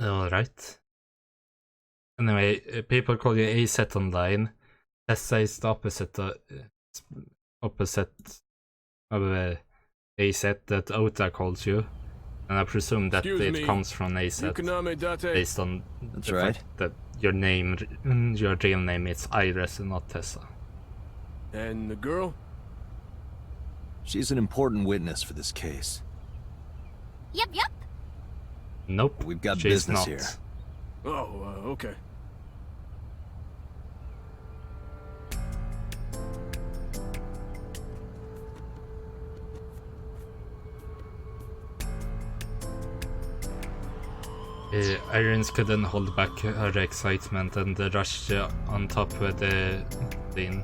Alright. Anyway, people call you AZ online. Tessa is the opposite of AZ that Ota calls you. And I presume that it comes from AZ based on the fact that your real name is Iris and not Tessa. And the girl? She's an important witness for this case. Yep. Nope, we've got she's business not. here. Oh, okay. Irons couldn't hold back her excitement and rushed on top of the scene.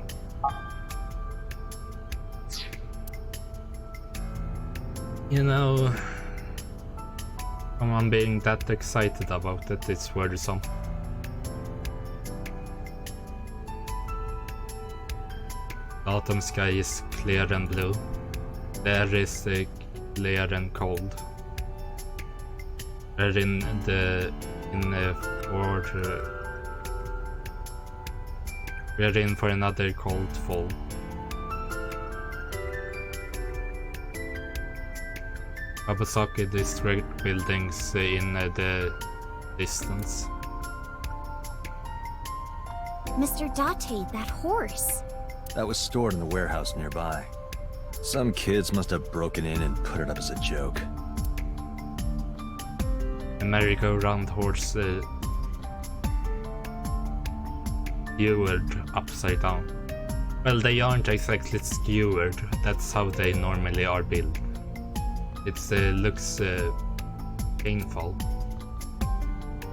You know, someone being that excited about it is worrisome. The autumn sky is clear and blue. The air is clear and cold. We're in for another cold fall. Kawasaki district buildings in the distance. Mr. Date, that horse. That was stored in the warehouse nearby. Some kids must have broken in and put it up as a joke. A merry-go-round horse skewered upside down. Well, they aren't exactly skewered, that's how they normally are built. It looks painful.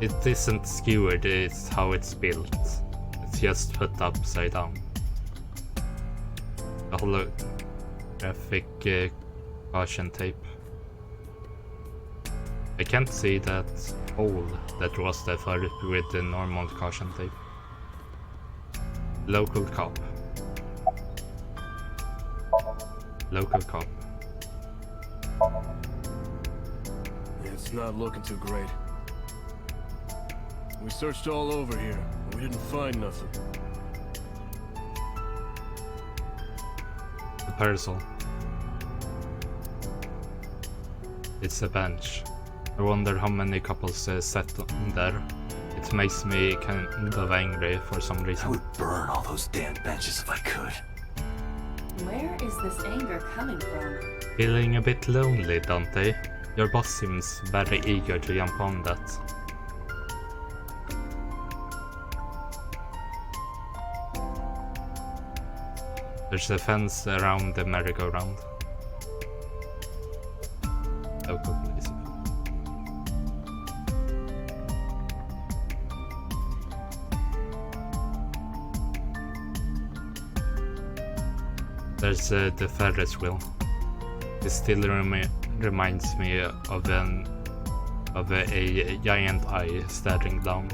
It isn't skewered, it's how it's built. It's just put upside down. The holographic caution tape. I can't see that hole that was there with the normal caution tape. Local cop. Local cop. It's not looking too great. We searched all over here, but we didn't find nothing. The parasol. It's a bench. I wonder how many couples sat on there. It makes me kind of angry for some reason. I would burn all those damn benches if I could. Where is this anger coming from? Feeling a bit lonely, Dante? Your boss seems very eager to jump on that. There's a fence around the merry-go-round. Local police. There's the Ferris wheel. It still reminds me of a giant eye staring down.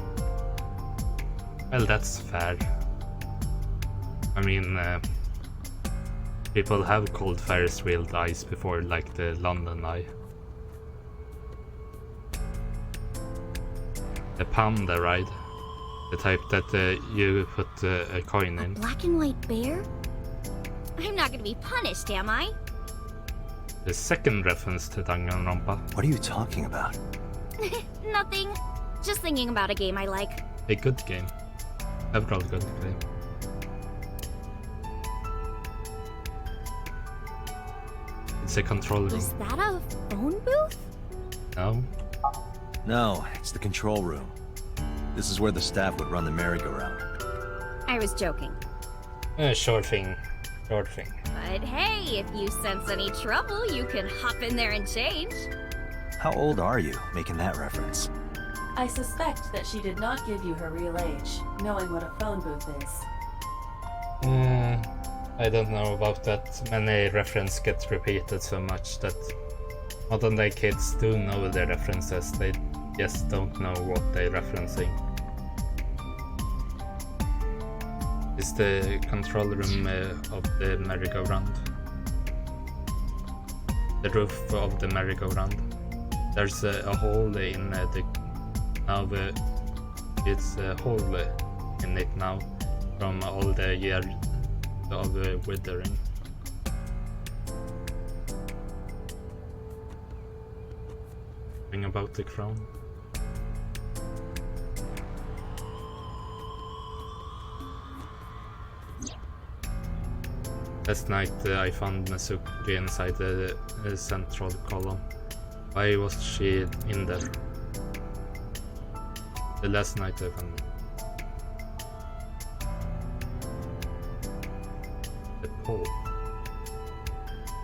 Well, that's fair. I mean, people have called Ferris wheel eyes before, like the London Eye. The panda ride. The type that you put a coin in. Black and white bear? I'm not gonna be punished, am I? The second reference to Danganronpa. What are you talking about? Nothing. Just thinking about a game I like. A good game. Several good games. It's a control room. Is that a phone booth? No? No, it's the control room. This is where the staff would run the merry-go-round. I was joking. Sure thing. Sure thing. But hey, if you sense any trouble, you can hop in there and change. How old are you, making that reference? I suspect that she did not give you her real age, knowing what a phone booth is. I don't know about that. Many references get repeated so much that modern day kids do know the references, they just don't know what they're referencing. It's the control room of the merry-go-round. The roof of the merry-go-round. There's a hole in the Now it's a hole in it now from all the years of withering. Thing about the crown. Last night I found Nezuki inside the central column. Why was she in there? The last night I found her. The pole.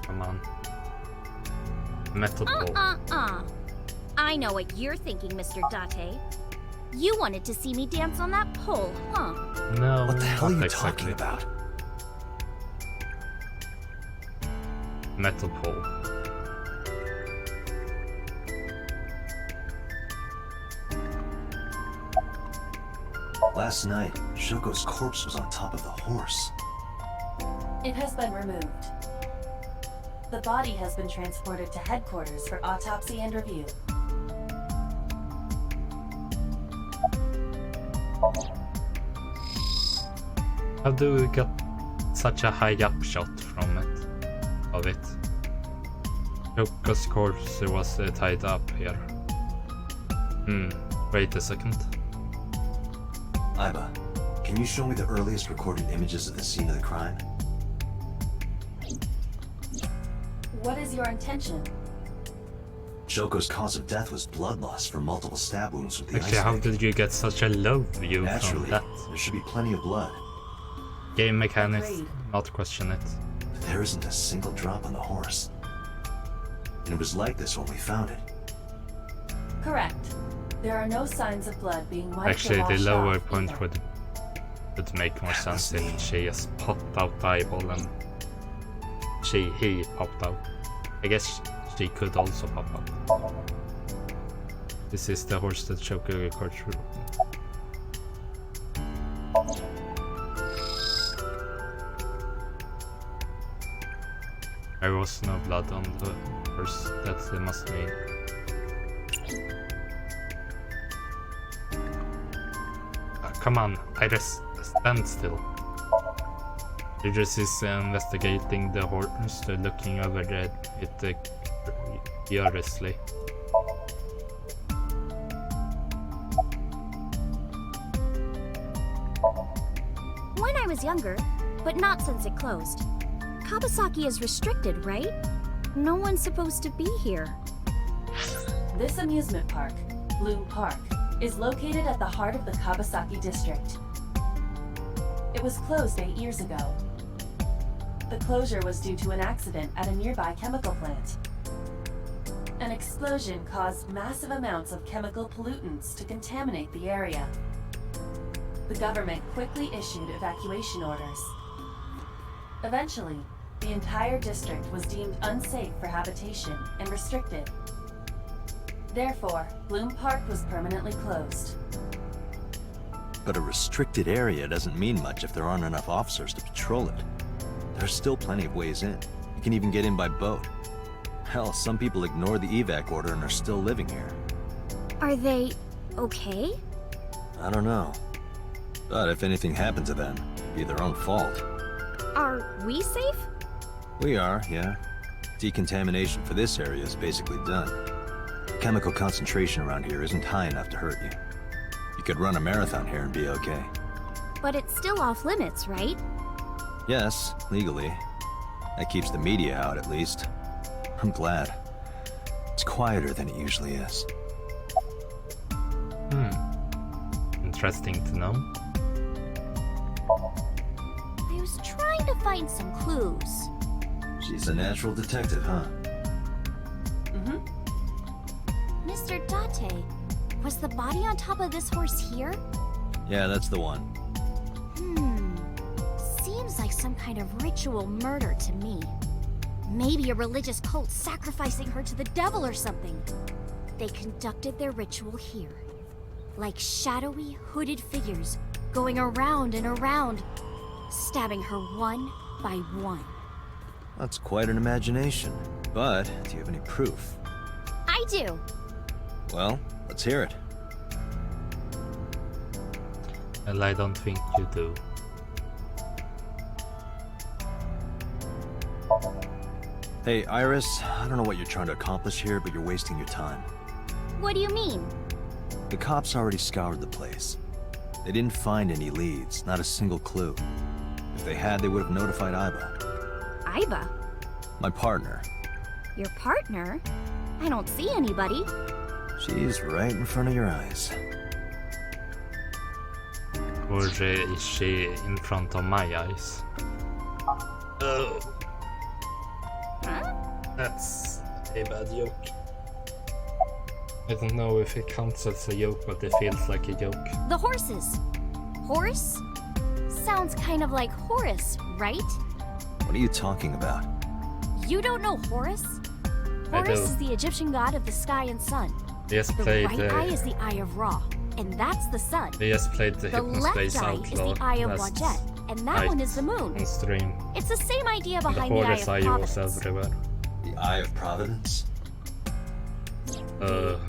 Come on. Metal pole. I know what you're thinking, Mr. Date. You wanted to see me dance on that pole, huh? No, What the hell are not you exactly. talking about? Metal pole. Last night, Shoko's corpse was on top of the horse. It has been removed. The body has been transported to headquarters for autopsy and review. How do we get such a high up shot from it? Of it? Shoko's corpse was tied up here. Wait a second. Iba, can you show me the earliest recorded images of the scene of the crime? What is your intention? Shoko's cause of death was blood loss from multiple stab wounds with the Actually, ice how pick. did you get such a low view Naturally, from that? there should be plenty of blood. Game mechanics, Agreed. not question it. But there isn't a single drop on the horse. And it was like this when we found it. Correct. There are no signs of blood being wiped Actually, or the washed lower off point either. would make more sense if she just popped out the eyeball and he popped out. I guess she could also pop out. This is the horse that Shoko recorded through. There was no blood on the horse, that must mean. Come on, Iris, stand still. Idris is investigating the horse, looking over it curiously. When I was younger, but not since it closed. Kawasaki is restricted, right? No one's supposed to be here. This amusement park, Bloom Park, is located at the heart of the Kawasaki district. It was closed 8 years ago. The closure was due to an accident at a nearby chemical plant. An explosion caused massive amounts of chemical pollutants to contaminate the area. The government quickly issued evacuation orders. Eventually, the entire district was deemed unsafe for habitation and restricted. Therefore, Bloom Park was permanently closed. But a restricted area doesn't mean much if there aren't enough officers to patrol it. There's still plenty of ways in. You can even get in by boat. Hell, some people ignore the evac order and are still living here. Are they okay? I don't know. But if anything happened to them, it'd be their own fault. Are we safe? We are, yeah. Decontamination for this area is basically done. The chemical concentration around here isn't high enough to hurt you. You could run a marathon here and be okay. But it's still off limits, right? Yes, legally. That keeps the media out at least. I'm glad. It's quieter than it usually is. Interesting to know. I was trying to find some clues. She's a natural detective, huh? Mr. Date, was the body on top of this horse here? Yeah, that's the one. Seems like some kind of ritual murder to me. Maybe a religious cult sacrificing her to the devil or something. They conducted their ritual here. Like shadowy, hooded figures going around and around, stabbing her one by one. That's quite an imagination. But, do you have any proof? I do. Well, let's hear it. Well, I don't think you do. Hey, Iris, I don't know what you're trying to accomplish here, but you're wasting your time. What do you mean? The cops already scoured the place. They didn't find any leads, not a single clue. If they had, they would have notified Iba. Iba? My partner. Your partner? I don't see anybody. She's right in front of your eyes. Or is she in front of my eyes? Oh. Huh? That's a bad joke. I don't know if it counts as a joke, but it feels like a joke. The horses. Horse? Sounds kind of like Horus, right? What are you talking about? You don't know Horus? I Horus do. is the Egyptian god of the sky and sun. We just The played right eye is the eye of Ra, and that's the sun. we just played the The left Hypnospace eye is Outlaw the eye of last Wadjet, and that night one is the moon. on stream. It's the same idea And the behind the eye Horus of eye was Providence. everywhere. The Eye of Providence?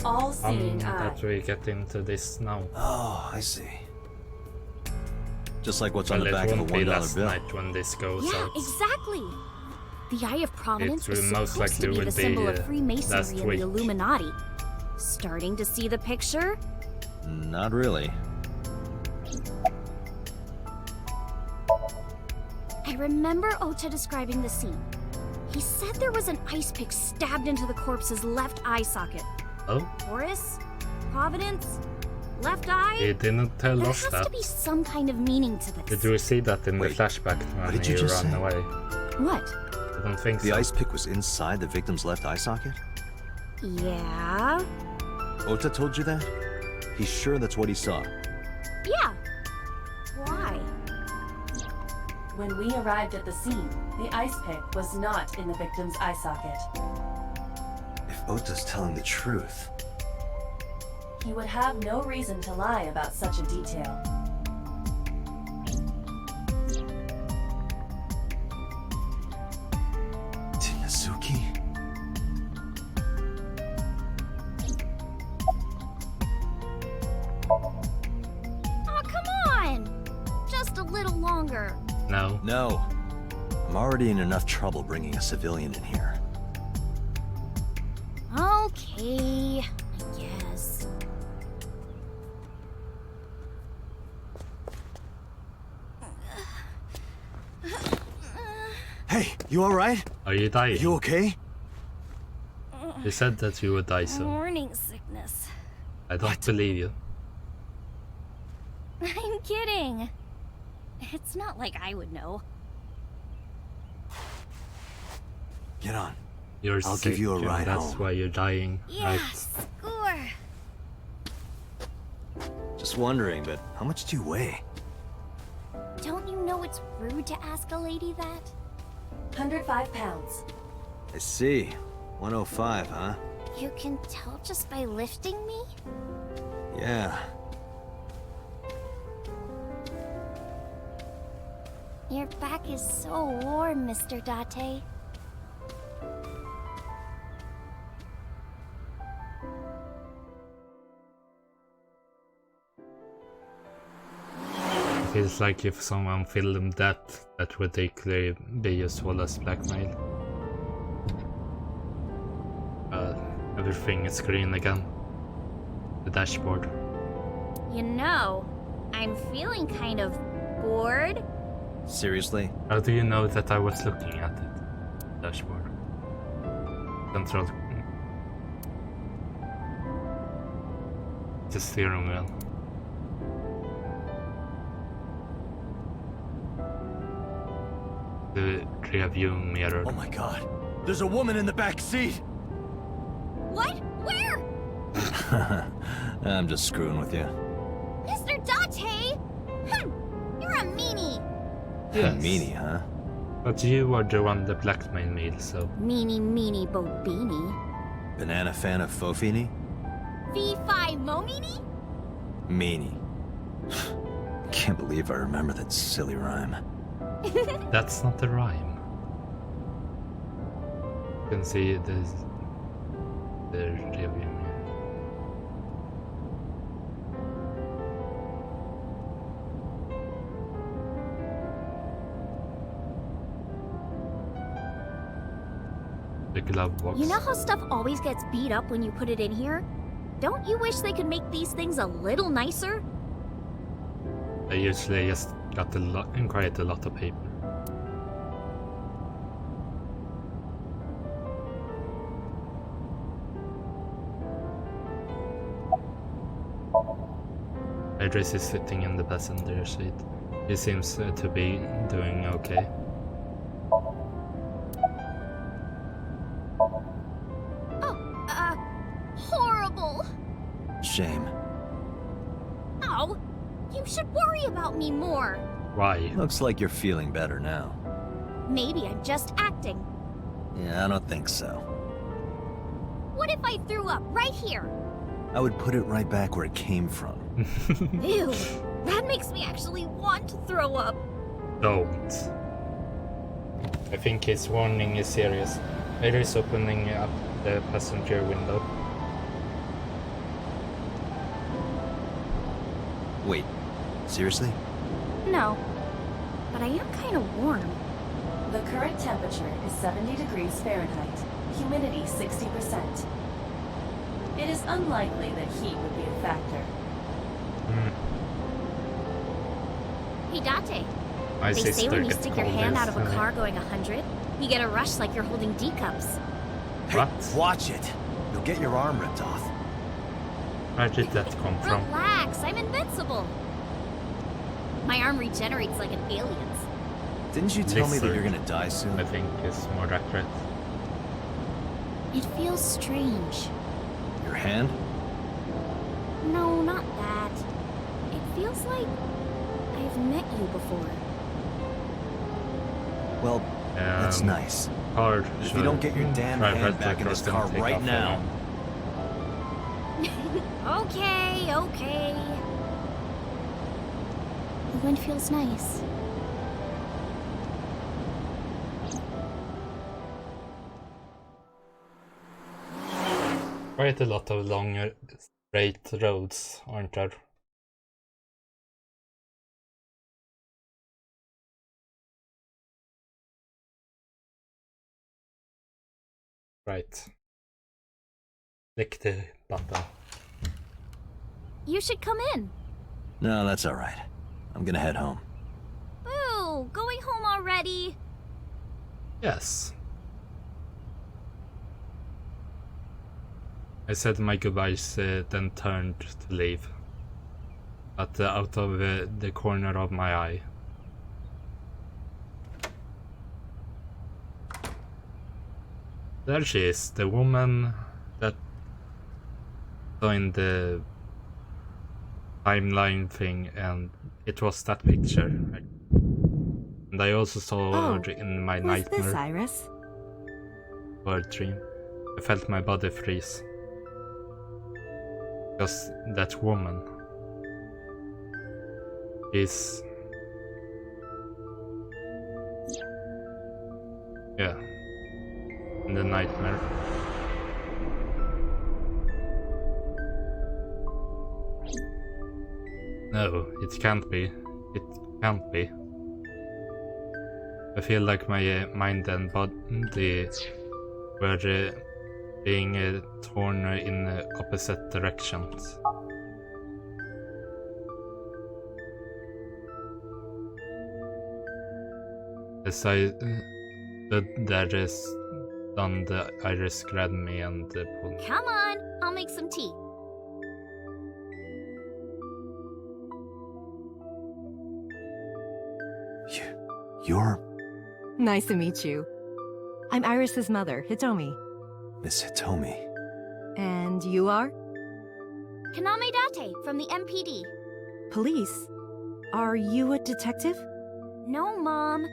All-seeing eye. That we get into this now. Oh, I see. Just like what's on Well, the it back of a won't be $1 last bill. night when this goes Yeah, out. exactly. The Eye of Providence It was will most supposed to likely be will the symbol be, of last Freemasonry and week. the Illuminati. Starting to see the picture? Not really. I remember Ota describing the scene. He said there was an ice pick stabbed into the corpse's left eye socket. Oh, Horus? Providence? Left eye? he didn't tell There us has that. to be some kind of meaning to this. Did you see that in Wait, the flashback what when did you he just ran say? away? What? I don't think The so. ice pick was inside the victim's left eye socket? Yeah? Ota told you that? He's sure that's what he saw. Yeah. Why? When we arrived at the scene, the ice pick was not in the victim's eye socket. If Ota's telling the truth, He would have no reason to lie about such a detail. Tinazuki? Oh, come on! Just a little longer. No. No. I'm already in enough trouble bringing a civilian in here. Okay, I guess. Hey, you alright? Are you dying? You okay? You said that you would die soon. Morning sickness. I don't believe you. I'm kidding. It's not like I would know. Get on. You're I'll sick, give you a and ride that's home. why you're dying, Yeah, right? score. Just wondering, but how much do you weigh? Don't you know it's rude to ask a lady that? 105 pounds. I see. 105, huh? You can tell just by lifting me? Yeah. Your back is so warm, Mr. Date. Feels like if someone filmed that, that would likely be useful as blackmail. Everything is green again. The dashboard. You know, I'm feeling kind of bored. Seriously? How do you know that I was looking at it? Dashboard. Control. The steering wheel. The rear view mirror. Oh my god. There's a woman in the back seat! What? Where? I'm just screwing with you. Mr. Date! You're a meanie. Yes. Meanie, huh? But you were the one that blackmailed me, so. Meanie Bobini. Banana fan of Fofini? Fee-fi Momini? Meanie. Can't believe I remember that silly rhyme. That's not the rhyme. You can see this. The rear view mirror. The glove box. You know how stuff always gets beat up when you put it in here? Don't you wish they could make these things a little nicer? I usually just got quite a lot of paper. Idris is sitting in the passenger seat. He seems to be doing okay. Horrible! Shame. Oh, you should worry about me more. Why? Looks like you're feeling better now. Maybe I'm just acting. Yeah, I don't think so. What if I threw up right here? I would put it right back where it came from. Ew, that makes me actually want to throw up. Don't. I think his warning is serious. Idris opening up the passenger window. Wait, seriously? No, but I am kind of warm. The current temperature is 70 degrees Fahrenheit, humidity 60%. It is unlikely that heat would be a factor. Hey, Date. My They say sister when you gets stick your cold hand out of a instantly. car going 100, you get a rush like you're holding D cups. What? Watch it. You'll get your arm ripped off. Where did that come from? Relax, I'm invincible. My arm regenerates like an alien's. Didn't you tell me that Lizard. you're gonna die I soon? think is more accurate. It feels strange. Your hand? No, not that. It feels like I've met you before. Well, that's Um, nice. Hard. If you don't get your damn Drive hand right back in across this and car take right off now. alone. Okay. The wind feels nice. Quite a lot of long straight roads, aren't there? Right. Click the button. You should come in. No, that's alright. I'm gonna head home. Ooh, going home already? Yes. I said my goodbyes, then turned to leave. But out of the corner of my eye. There she is, the woman that saw in the timeline thing, and it was that picture. And I also saw her in my Who's this, nightmare Iris? or dream. I felt my body freeze. Because that woman is... yeah. In the nightmare. No, it can't be. It can't be. I feel like my mind and body were being torn in opposite directions. As I stood there, stunned, Iris grabbed me and pulled. Come on, I'll make some tea. You're Nice to meet you. I'm Iris's mother, Hitomi. Miss Hitomi. And you are? Kaname Date from the MPD. Police. Are you a detective? No, Mom.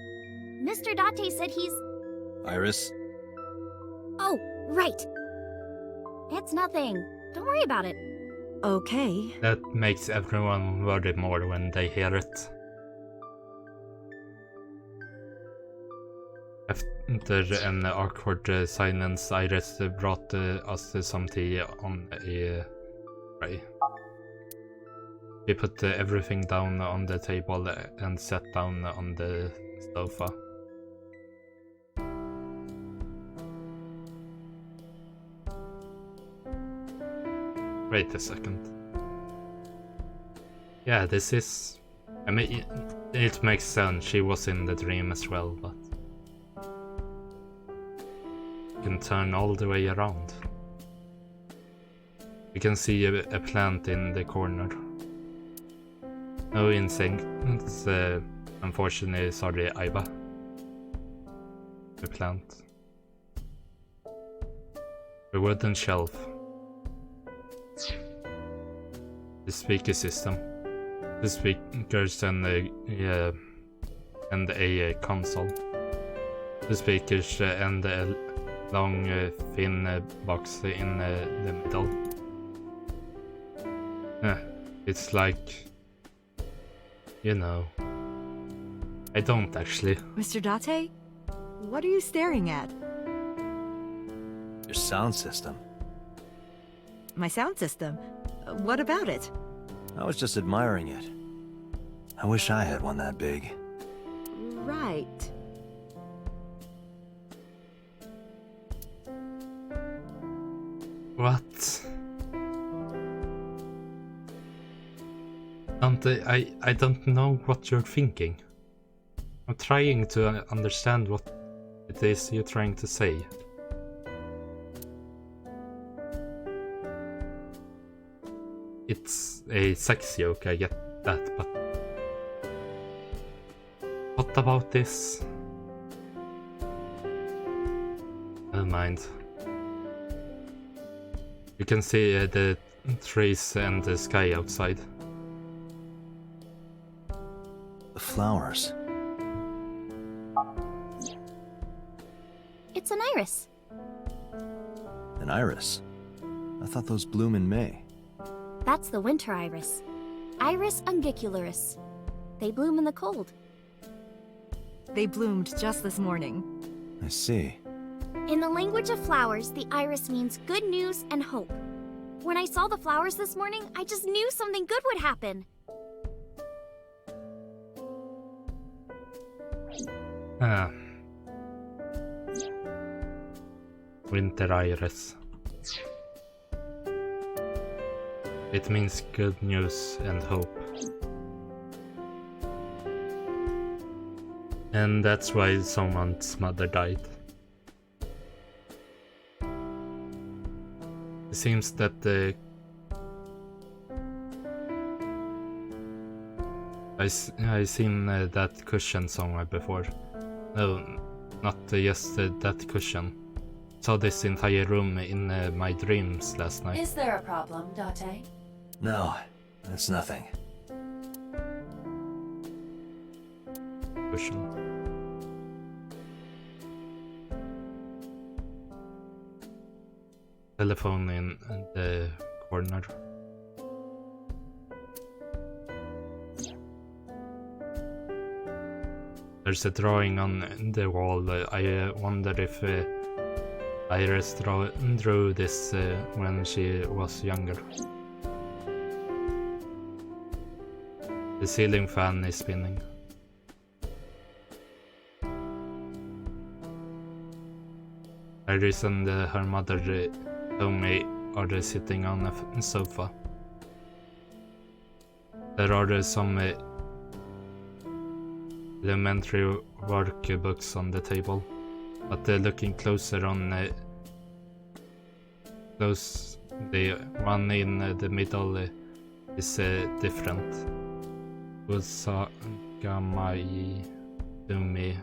Mr. Date said he's... Iris? Oh, right. It's nothing. Don't worry about it. Okay. That makes everyone worry more when they hear it. After an awkward silence, Iris brought us some tea on a tray. She put everything down on the table and sat down on the sofa. Wait a second. Yeah, this is... I mean, it makes sense. She was in the dream as well, but... You can turn all the way around. You can see a plant in the corner. No insects, unfortunately, sorry, Iva. The plant. A wooden shelf. The speaker system. The speakers and a console. The speakers and a long thin box in the middle. It's like, you know, I don't actually. Mr. Date? What are you staring at? Your sound system. My sound system? What about it? I was just admiring it. I wish I had one that big. Right. What? I don't know what you're thinking. I'm trying to understand what it is you're trying to say. It's a sex joke, I get that, but what about this? Never mind. You can see the trees and the sky outside. The flowers. It's an iris. An iris. I thought those bloom in May. That's the winter iris. Iris ungicularis. They bloom in the cold. They bloomed just this morning. I see. In the language of flowers, the iris means good news and hope. When I saw the flowers this morning, I just knew something good would happen. Ah. Winter iris. It means good news and hope. And that's why someone's mother died. It seems that the... I seen that cushion somewhere before. No, not just that cushion. Saw this entire room in my dreams last night. Is there a problem, Date? No, it's nothing. Cushion. Telephone in the corner. There's a drawing on the wall. I wonder if Iris drew this when she was younger. The ceiling fan is spinning. Iris and her mother Tommy are sitting on a sofa. There are some elementary workbooks on the table, but looking closer on the one in the middle is different. Usagamai Dumi.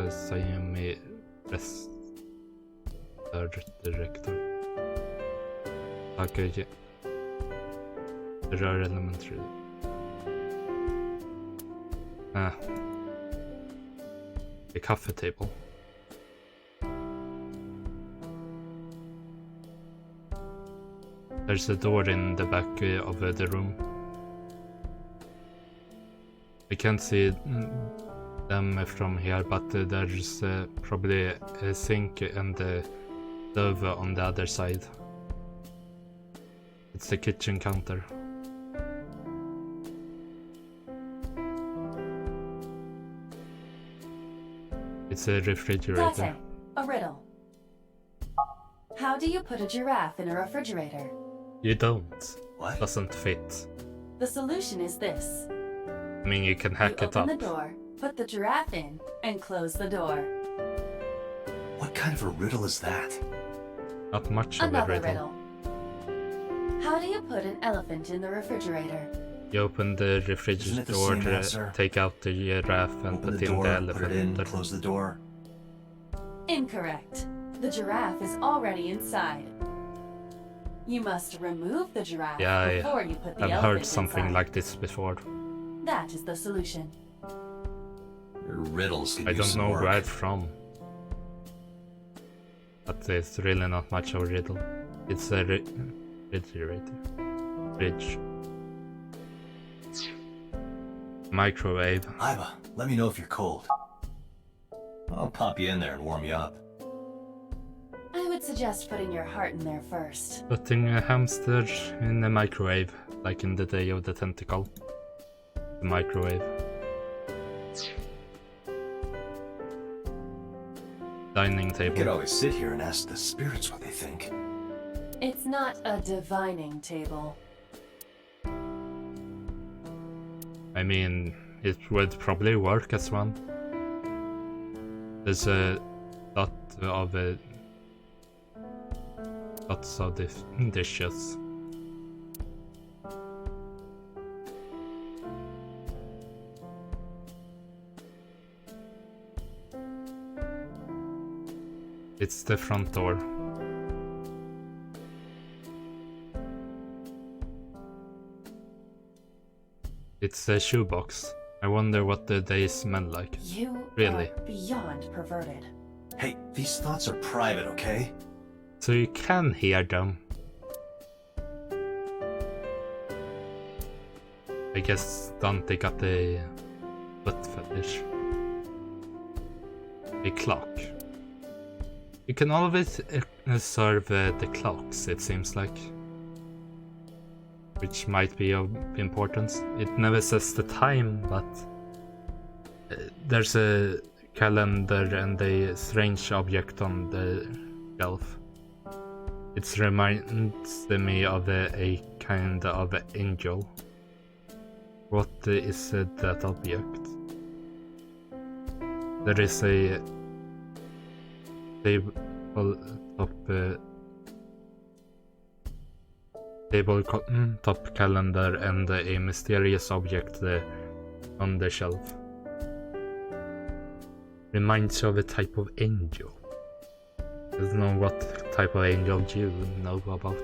Sayumi Rest Director. Okay, there are elementary. The coffee table. There's a door in the back of the room. I can't see them from here, but there's probably a sink and a stove on the other side. It's the kitchen counter. It's a refrigerator. Date, a riddle. How do you put a giraffe in a refrigerator? You don't. What? Doesn't fit. The solution is this. I mean, you can You hack it open up. the door, put the giraffe in, and close the door. What kind of a riddle is that? Not much of a Another riddle. riddle. How do you put an elephant in the refrigerator? You open the Isn't it refrigerator the same door, answer? take out the giraffe and Open put the in door, the put it in, elephant. close the door. Incorrect. The giraffe is already inside. You must remove the giraffe Yeah, before you put the I've elephant heard something inside. like this before. That is the solution. Your riddles could I use don't some know work. where it's from. But it's really not much of a riddle. It's a refrigerator. Fridge. Microwave. Iva, let me know if you're cold. I'll pop you in there and warm you up. I would suggest putting your heart in there first. Putting a hamster in the microwave, like in the Day of the Tentacle. The microwave. Dining You could table. always sit here and ask the spirits what they think. It's not a divining table. I mean, it would probably work as one. There's a lot of lots of dishes. It's the front door. It's a shoebox. I wonder what the days smell like. You Really? are beyond perverted. Hey, these thoughts are private, okay? So you can hear them. I guess Dante got a foot fetish. A clock. You can always serve the clocks, it seems like. Which might be of importance. It never says the time, but there's a calendar and a strange object on the shelf. It reminds me of a kind of angel. What is that object? There is a tabletop calendar and a mysterious object on the shelf. Reminds you of a type of angel. I don't know what type of angel you know about.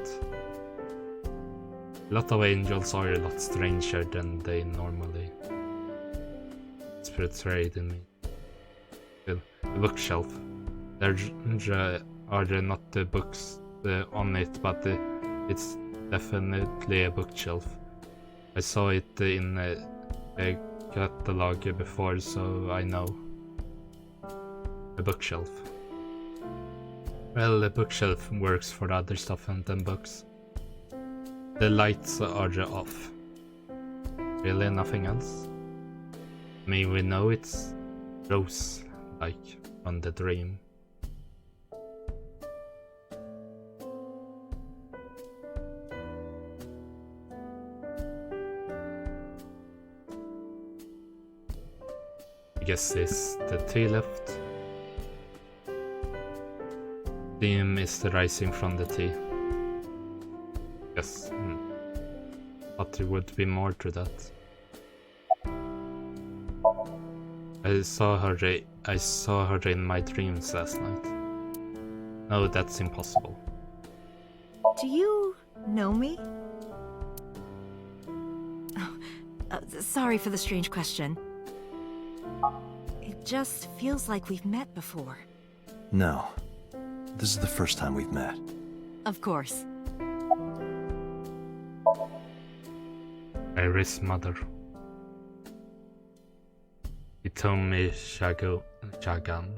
A lot of angels are a lot stranger than they normally portrayed in me. The bookshelf. There are not the books on it, but it's definitely a bookshelf. I saw it in a catalog before, so I know. A bookshelf. Well, the bookshelf works for other stuff than books. The lights are off. Really, nothing else? I mean, we know it's Rose, like, on the dream. I guess it's the tea left. Steam is rising from the tea. Yes. But there would be more to that. I saw her in my dreams last night. No, that's impossible. Do you know me? Oh, sorry for the strange question. It just feels like we've met before. No. This is the first time we've met. Of course. Iris' mother. Hitomi Shagan.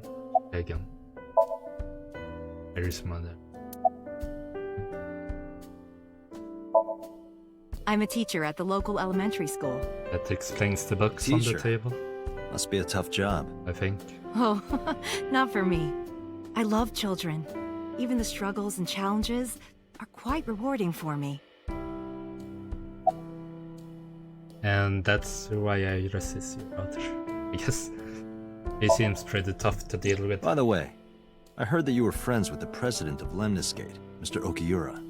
Iris' mother. I'm a teacher at the local elementary school. That explains the books on the Teacher. table. Must be a tough job. I think. Oh, not for me. I love children. Even the struggles and challenges are quite rewarding for me. And that's why I resist your brother. Because he seems pretty tough to deal with. By the way, I heard that you were friends with the president of Lemniscate, Mr. Okiura.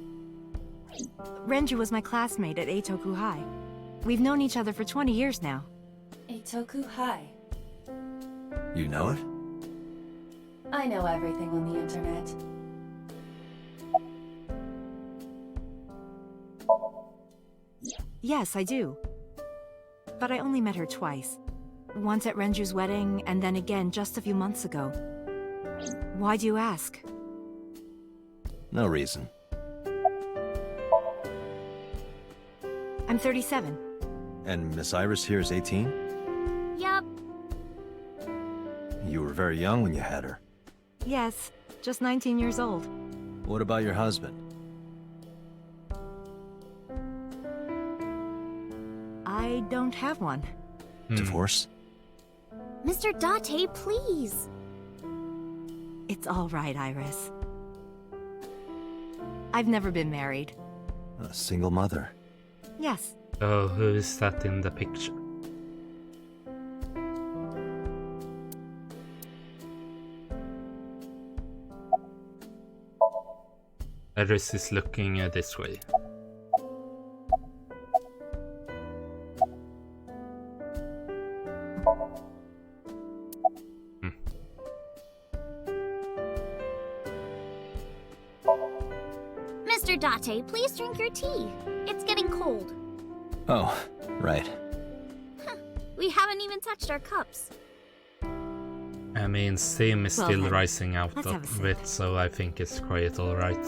Renju was my classmate at Eitoku High. We've known each other for 20 years now. Eitoku High. You know it? I know everything on the internet. Yes, I do. But I only met her twice. Once at Renju's wedding, and then again just a few months ago. Why do you ask? No reason. I'm 37. And Miss Iris here is 18? Yup. You were very young when you had her. Yes, just 19 years old. What about your husband? I don't have one. Divorce? Mr. Date, please. It's all right, Iris. I've never been married. A single mother? Yes. Oh, who is that in the picture? Iris is looking this way. Mr. Date, please drink your tea. It's getting cold. Oh, right. We haven't even touched our cups. I mean, steam is Well still then, rising out let's have a of sip. it, so I think it's quite alright.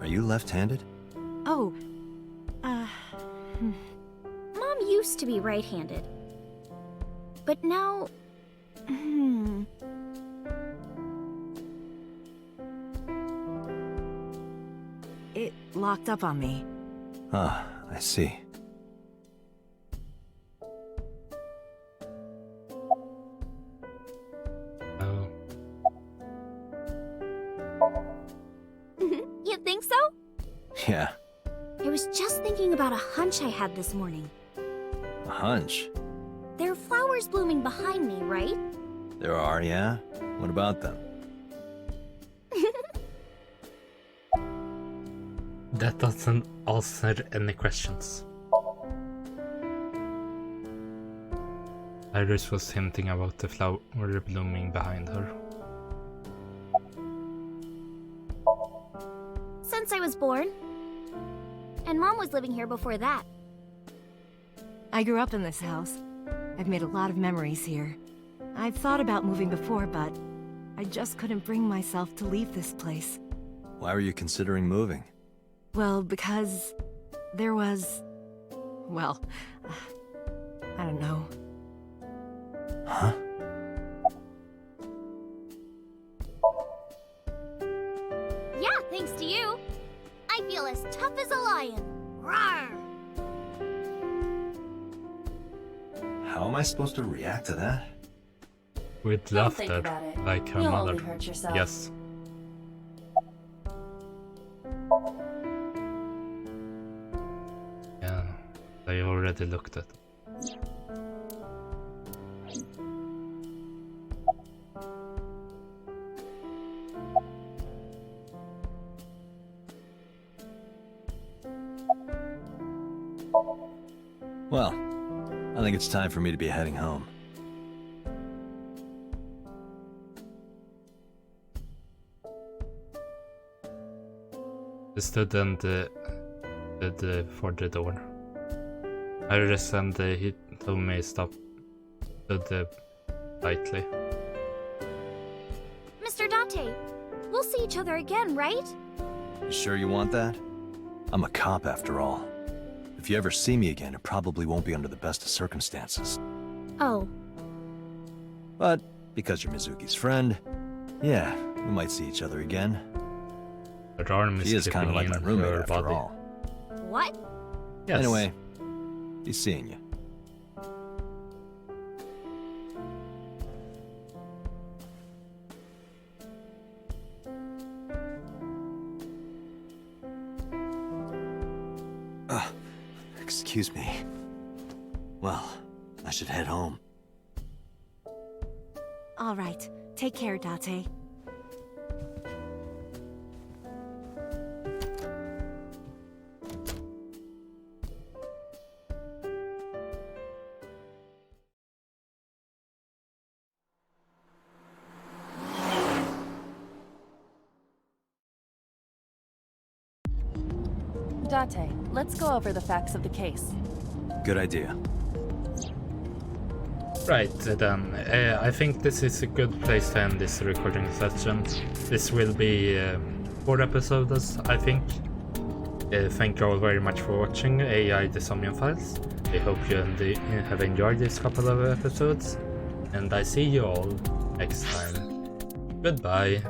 Are you left-handed? Oh, Mom used to be right-handed. But now... it locked up on me. Ah, I see. Oh, You think so? Yeah, I was just thinking about a hunch I had this morning. a hunch. There are flowers blooming behind me, right? There are, yeah? What about them? that doesn't answer any questions. Iris was hinting about the flower blooming behind her. Since I was born. And Mom was living here before that. I grew up in this house. I've made a lot of memories here. I've thought about moving before, but I just couldn't bring myself to leave this place. Why were you considering moving? Well, because there was... well, I don't know. Huh? Yeah, thanks to you. I feel as tough as a lion. Rawr! How am I supposed to react to that? With Don't think laughter, about it. like her You'll mother. only hurt yourself. Yes. Yeah, I already looked at it. Well, I think it's time for me to be heading home. I stood and stood for the door. Iris and he told me stop. Stood lightly. Mr. Date, we'll see each other again, right? You sure you want that? I'm a cop after all. If you ever see me again, it probably won't be under the best of circumstances. Oh, But because you're Mizuki's friend, yeah, we might see each other again. Her arm She is is kind of creeping like my in roommate her after body. all. what? Yes. Anyway, be seeing you. Excuse me. Well, I should head home. All right. Take care, Date. Date, let's go over the facts of the case. Good idea. Right then, I think this is a good place to end this recording session. This will be 4 episodes, I think. Thank you all very much for watching AI The Somnium Files. I hope you have enjoyed this couple of episodes, and I see you all next time. Goodbye.